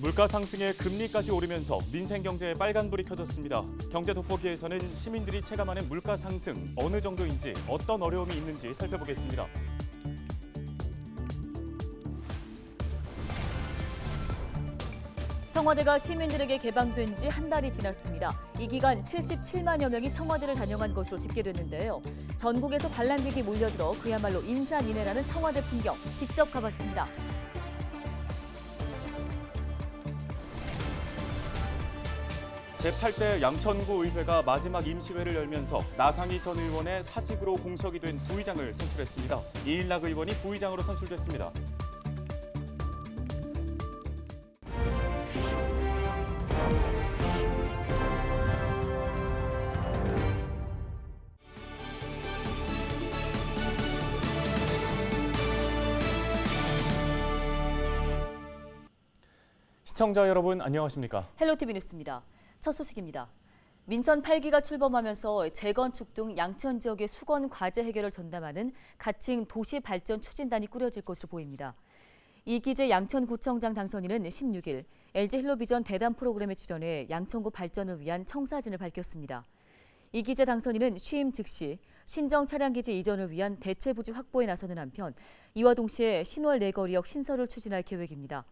물가 상승에 금리까지 오르면서 민생 경제에 빨간불이 켜졌습니다. 경제 돋보기에서는 시민들이 체감하는 물가 상승 어느 정도인지 어떤 어려움이 있는지 살펴보겠습니다. 청와대가 시민들에게 개방된 지 한 달이 지났습니다. 이 기간 77만여 명이 청와대를 다녀간 것으로 집계됐는데요. 전국에서 관람객이 몰려들어 그야말로 인산인해라는 청와대 풍경 직접 가봤습니다. 제8대 양천구 의회가 마지막 임시회를 열면서 나상희 전 의원의 사직으로 공석이 된 부의장을 선출했습니다. 이일락 의원이 부의장으로 선출됐습니다. 시청자 여러분 안녕하십니까? 헬로티비 뉴스입니다. 첫 소식입니다. 민선 8기가 출범하면서 재건축 등 양천 지역의 수건 과제 해결을 전담하는 가칭 도시발전추진단이 꾸려질 것으로 보입니다. 이기재 양천구청장 당선인은 16일 LG 헬로비전 대담 프로그램에 출연해 양천구 발전을 위한 청사진을 밝혔습니다. 이기재 당선인은 취임 즉시 신정 차량기지 이전을 위한 대체 부지 확보에 나서는 한편 이와 동시에 신월 내거리역 신설을 추진할 계획입니다.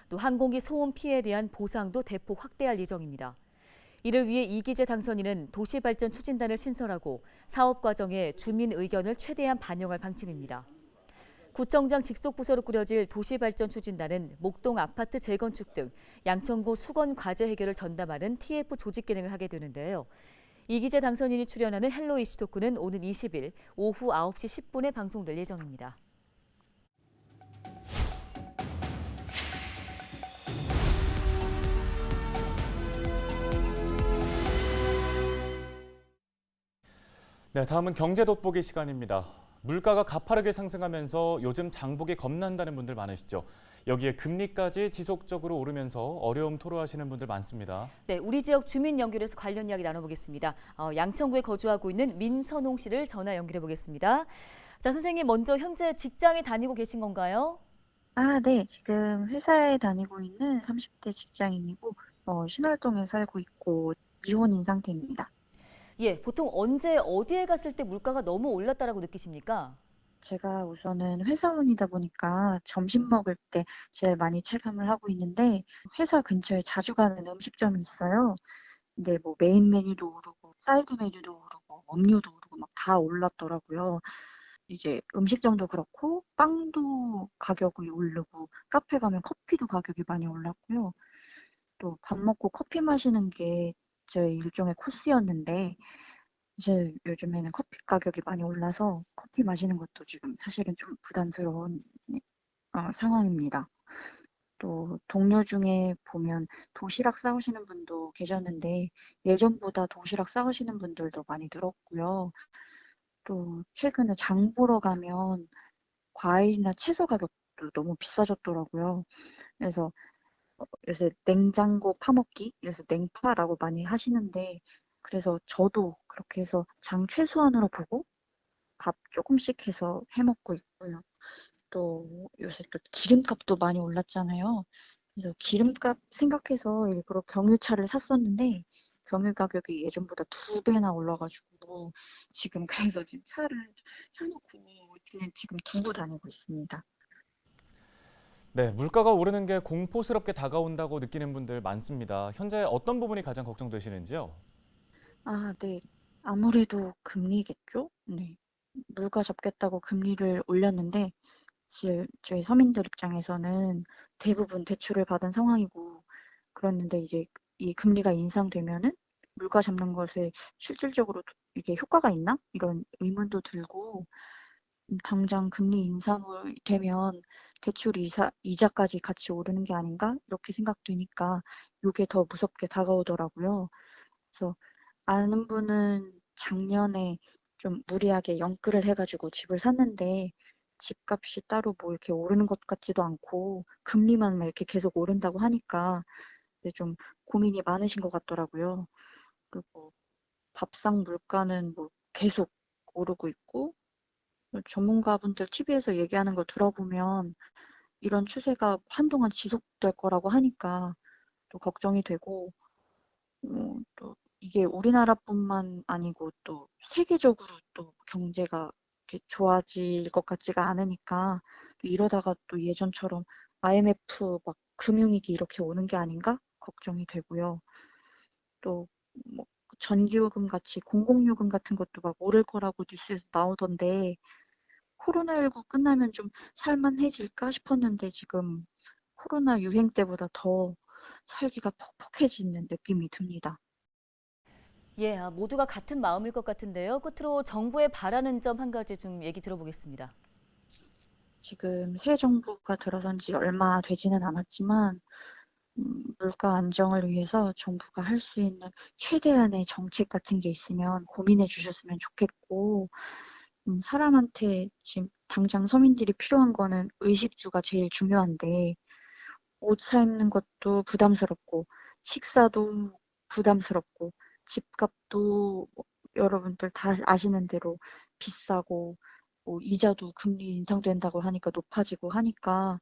또 항공기 소음 피해에 대한 보상도 대폭 확대할 예정입니다. 이를 위해 이기재 당선인은 도시발전 추진단을 신설하고 사업 과정에 주민 의견을 최대한 반영할 방침입니다. 구청장 직속 부서로 꾸려질 도시발전 추진단은 목동 아파트 재건축 등 양천구 수건 과제 해결을 전담하는 TF 조직 기능을 하게 되는데요. 이기재 당선인이 출연하는 헬로 이슈 토크는 오는 20일 오후 9시 10분에 방송될 예정입니다. 네, 다음은 경제 돋보기 시간입니다. 물가가 가파르게 상승하면서 요즘 장보기 겁난다는 분들 많으시죠? 여기에 금리까지 지속적으로 오르면서 어려움 토로하시는 분들 많습니다. 네, 우리 지역 주민 연결해서 관련 이야기 나눠보겠습니다. 양천구에 거주하고 있는 민선홍 씨를 전화 연결해 보겠습니다. 자, 선생님 먼저 현재 직장에 다니고 계신 건가요? 네. 지금 회사에 다니고 있는 30대 직장인이고, 신월동에 살고 있고, 미혼인 상태입니다. 예, 보통 언제 어디에 갔을 때 물가가 너무 올랐다라고 느끼십니까? 제가 우선은 회사원이다 보니까 점심 먹을 때 제일 많이 체감을 하고 있는데, 회사 근처에 자주 가는 음식점이 있어요. 근데 뭐 메인 메뉴도 오르고, 사이드 메뉴도 오르고, 음료도 오르고 막 다 올랐더라고요. 이제 음식점도 그렇고, 빵도 가격이 오르고, 카페 가면 커피도 가격이 많이 올랐고요. 또 밥 먹고 커피 마시는 게 제 일종의 코스였는데 이제 요즘에는 커피 가격이 많이 올라서 커피 마시는 것도 지금 사실은 좀 부담스러운 상황입니다. 또 동료 중에 보면 도시락 싸오시는 분도 계셨는데 예전보다 도시락 싸오시는 분들도 많이 늘었고요. 또 최근에 장 보러 가면 과일이나 채소 가격도 너무 비싸졌더라고요. 그래서 요새 냉장고 파먹기, 그래서 냉파라고 많이 하시는데, 그래서 저도 그렇게 해서 장 최소한으로 보고 밥 조금씩 해서 해 먹고 있고요. 또 요새 또 기름값도 많이 올랐잖아요. 그래서 기름값 생각해서 일부러 경유차를 샀었는데, 경유 가격이 예전보다 2배나 올라가지고, 지금 그래서 지금 차를 사놓고 그냥 지금 두고 다니고 있습니다. 네, 물가가 오르는 게 공포스럽게 다가온다고 느끼는 분들 많습니다. 현재 어떤 부분이 가장 걱정되시는지요? 네. 아무래도 금리겠죠? 네. 물가 잡겠다고 금리를 올렸는데 저희 서민들 입장에서는 대부분 대출을 받은 상황이고 그랬는데 이제 이 금리가 인상되면은 물가 잡는 것에 실질적으로 이게 효과가 있나? 이런 의문도 들고 당장 금리 인상을 되면 대출 이자까지 같이 오르는 게 아닌가? 이렇게 생각되니까 이게 더 무섭게 다가오더라고요. 그래서 아는 분은 작년에 좀 무리하게 연끌을 해가지고 집을 샀는데 집값이 따로 뭐 이렇게 오르는 것 같지도 않고 금리만 막 이렇게 계속 오른다고 하니까 이제 좀 고민이 많으신 것 같더라고요. 그리고 밥상 물가는 뭐 계속 오르고 있고 전문가분들 TV에서 얘기하는 거 들어보면 이런 추세가 한동안 지속될 거라고 하니까 또 걱정이 되고 또 이게 우리나라뿐만 아니고 또 세계적으로 또 경제가 이렇게 좋아질 것 같지가 않으니까 또 이러다가 또 예전처럼 IMF 막 금융위기 이렇게 오는 게 아닌가 걱정이 되고요. 또 뭐 전기요금 같이 공공요금 같은 것도 막 오를 거라고 뉴스에서 나오던데 코로나19 끝나면 좀 살만해질까 싶었는데 지금 코로나 유행 때보다 더 살기가 퍽퍽해지는 느낌이 듭니다. 예, 모두가 같은 마음일 것 같은데요. 끝으로 정부에 바라는 점 한 가지 좀 얘기 들어보겠습니다. 지금 새 정부가 들어선 지 얼마 되지는 않았지만 물가 안정을 위해서 정부가 할 수 있는 최대한의 정책 같은 게 있으면 고민해 주셨으면 좋겠고 사람한테 지금 당장 서민들이 필요한 거는 의식주가 제일 중요한데 옷 사 입는 것도 부담스럽고 식사도 부담스럽고 집값도 뭐 여러분들 다 아시는 대로 비싸고 뭐 이자도 금리 인상된다고 하니까 높아지고 하니까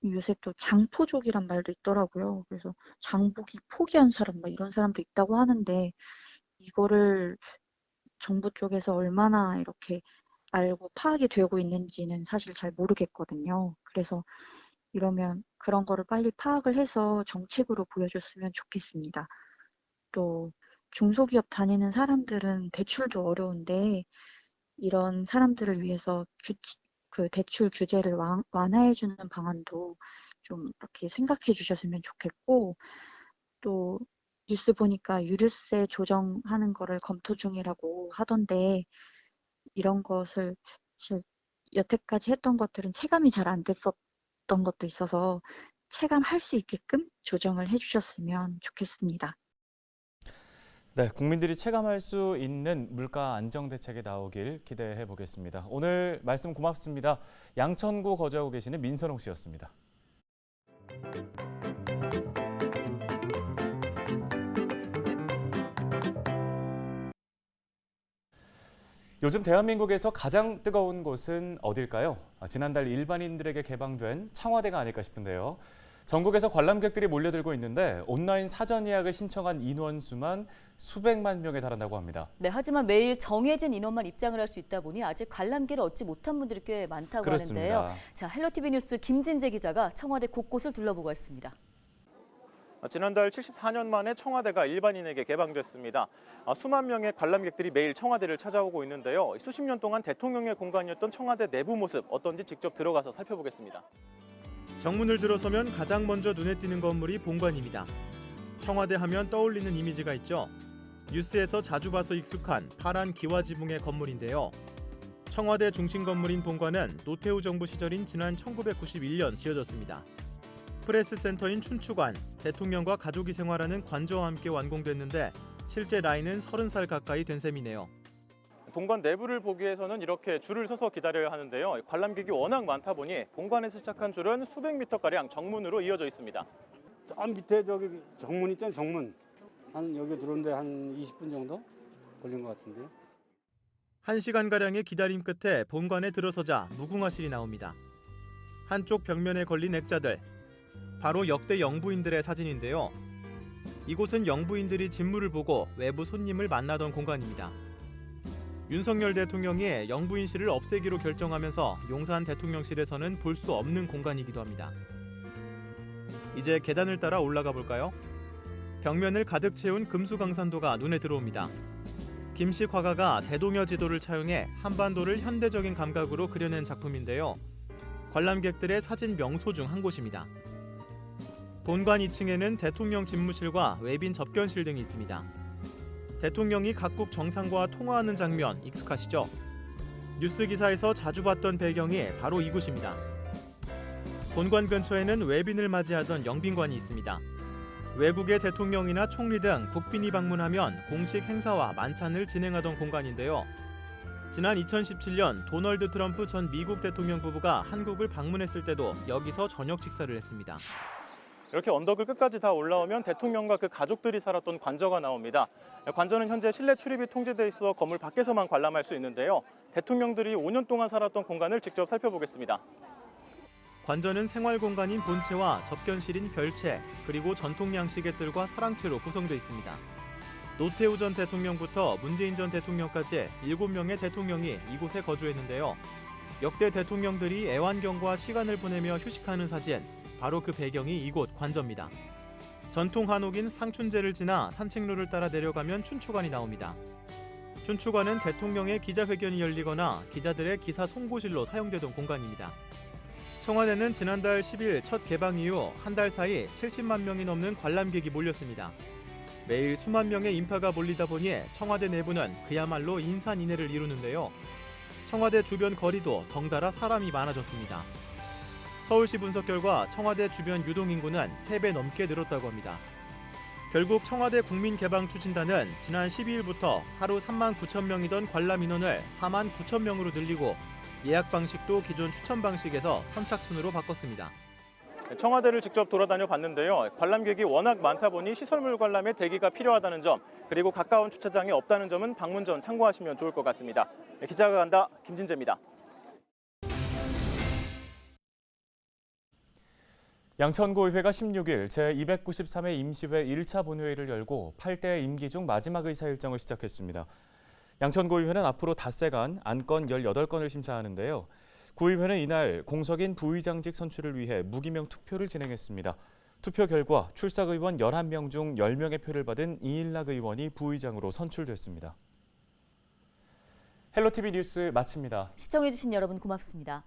요새 또 장포족이란 말도 있더라고요. 그래서 장보기 포기한 사람 막 이런 사람도 있다고 하는데 이거를 정부 쪽에서 얼마나 이렇게 알고 파악이 되고 있는지는 사실 잘 모르겠거든요. 그래서 이러면 그런 거를 빨리 파악을 해서 정책으로 보여줬으면 좋겠습니다. 또 중소기업 다니는 사람들은 대출도 어려운데 이런 사람들을 위해서 그 대출 규제를 완화해 주는 방안도 좀 이렇게 생각해 주셨으면 좋겠고 또 뉴스 보니까 유류세 조정하는 거를 검토 중이라고 하던데 이런 것을 사실 여태까지 했던 것들은 체감이 잘 안 됐었던 것도 있어서 체감할 수 있게끔 조정을 해 주셨으면 좋겠습니다. 네, 국민들이 체감할 수 있는 물가 안정 대책이 나오길 기대해 보겠습니다. 오늘 말씀 고맙습니다. 양천구 거주하고 계시는 민선홍 씨였습니다. 요즘 대한민국에서 가장 뜨거운 곳은 어딜까요? 지난달 일반인들에게 개방된 청와대가 아닐까 싶은데요. 전국에서 관람객들이 몰려들고 있는데 온라인 사전 예약을 신청한 인원수만 수백만 명에 달한다고 합니다. 네, 하지만 매일 정해진 인원만 입장을 할 수 있다 보니 아직 관람기를 얻지 못한 분들이 꽤 많다고 그렇습니다. 하는데요. 자, 헬로티비 뉴스 김진재 기자가 청와대 곳곳을 둘러보고 왔습니다. 지난달 74년 만에 청와대가 일반인에게 개방됐습니다. 수만 명의 관람객들이 매일 청와대를 찾아오고 있는데요. 수십 년 동안 대통령의 공간이었던 청와대 내부 모습 어떤지 직접 들어가서 살펴보겠습니다. 정문을 들어서면 가장 먼저 눈에 띄는 건물이 본관입니다. 청와대 하면 떠올리는 이미지가 있죠. 뉴스에서 자주 봐서 익숙한 파란 기와지붕의 건물인데요. 청와대 중심 건물인 본관은 노태우 정부 시절인 지난 1991년 지어졌습니다. 프레스센터인 춘추관, 대통령과 가족이 생활하는 관저와 함께 완공됐는데 실제 나이는 30살 가까이 된 셈이네요. 본관 내부를 보기 위해서는 이렇게 줄을 서서 기다려야 하는데요. 관람객이 워낙 많다 보니 본관에서 시작한 줄은 수백 미터가량 정문으로 이어져 있습니다. 저 밑에 저기 정문 있잖아요, 정문. 한 여기 들어오는데 한 20분 정도 걸린 것 같은데요. 1시간가량의 기다림 끝에 본관에 들어서자 무궁화실이 나옵니다. 한쪽 벽면에 걸린 액자들, 바로 역대 영부인들의 사진인데요. 이곳은 영부인들이 진물을 보고 외부 손님을 만나던 공간입니다. 윤석열 대통령이 영부인실을 없애기로 결정하면서 용산 대통령실에서는 볼 수 없는 공간이기도 합니다. 이제 계단을 따라 올라가 볼까요? 벽면을 가득 채운 금수강산도가 눈에 들어옵니다. 김식 화가가 대동여 지도를 차용해 한반도를 현대적인 감각으로 그려낸 작품인데요. 관람객들의 사진 명소 중 한 곳입니다. 본관 2층에는 대통령 집무실과 외빈 접견실 등이 있습니다. 대통령이 각국 정상과 통화하는 장면 익숙하시죠? 뉴스 기사에서 자주 봤던 배경이 바로 이곳입니다. 본관 근처에는 외빈을 맞이하던 영빈관이 있습니다. 외국의 대통령이나 총리 등 국빈이 방문하면 공식 행사와 만찬을 진행하던 공간인데요. 지난 2017년 도널드 트럼프 전 미국 대통령 부부가 한국을 방문했을 때도 여기서 저녁 식사를 했습니다. 이렇게 언덕을 끝까지 다 올라오면 대통령과 그 가족들이 살았던 관저가 나옵니다. 관저는 현재 실내 출입이 통제돼 있어 건물 밖에서만 관람할 수 있는데요. 대통령들이 5년 동안 살았던 공간을 직접 살펴보겠습니다. 관전은 생활 공간인 본체와 접견실인 별채, 그리고 전통 양식의 뜰과 사랑채로 구성되어 있습니다. 노태우 전 대통령부터 문재인 전 대통령까지 7명의 대통령이 이곳에 거주했는데요. 역대 대통령들이 애완견과 시간을 보내며 휴식하는 사진, 바로 그 배경이 이곳 관저입니다. 전통 한옥인 상춘제를 지나 산책로를 따라 내려가면 춘추관이 나옵니다. 춘추관은 대통령의 기자회견이 열리거나 기자들의 기사 송고실로 사용되던 공간입니다. 청와대는 지난달 10일 첫 개방 이후 한 달 사이 70만 명이 넘는 관람객이 몰렸습니다. 매일 수만 명의 인파가 몰리다 보니 청와대 내부는 그야말로 인산인해를 이루는데요. 청와대 주변 거리도 덩달아 사람이 많아졌습니다. 서울시 분석 결과 청와대 주변 유동인구는 3배 넘게 늘었다고 합니다. 결국 청와대 국민개방추진단은 지난 12일부터 하루 3만 9천 명이던 관람 인원을 4만 9천 명으로 늘리고 예약 방식도 기존 추천 방식에서 선착순으로 바꿨습니다. 청와대를 직접 돌아다녀 봤는데요. 관람객이 워낙 많다 보니 시설물 관람에 대기가 필요하다는 점, 그리고 가까운 주차장이 없다는 점은 방문 전 참고하시면 좋을 것 같습니다. 기자가 간다, 김진재입니다. 양천구의회가 16일 제293회 임시회 1차 본회의를 열고 8대 임기 중 마지막 의사 일정을 시작했습니다. 양천구의회는 앞으로 닷새간 안건 18건을 심사하는데요. 구의회는 이날 공석인 부의장직 선출을 위해 무기명 투표를 진행했습니다. 투표 결과 출석 의원 11명 중 10명의 표를 받은 이일락 의원이 부의장으로 선출됐습니다. 헬로티비 뉴스 마칩니다. 시청해주신 여러분 고맙습니다.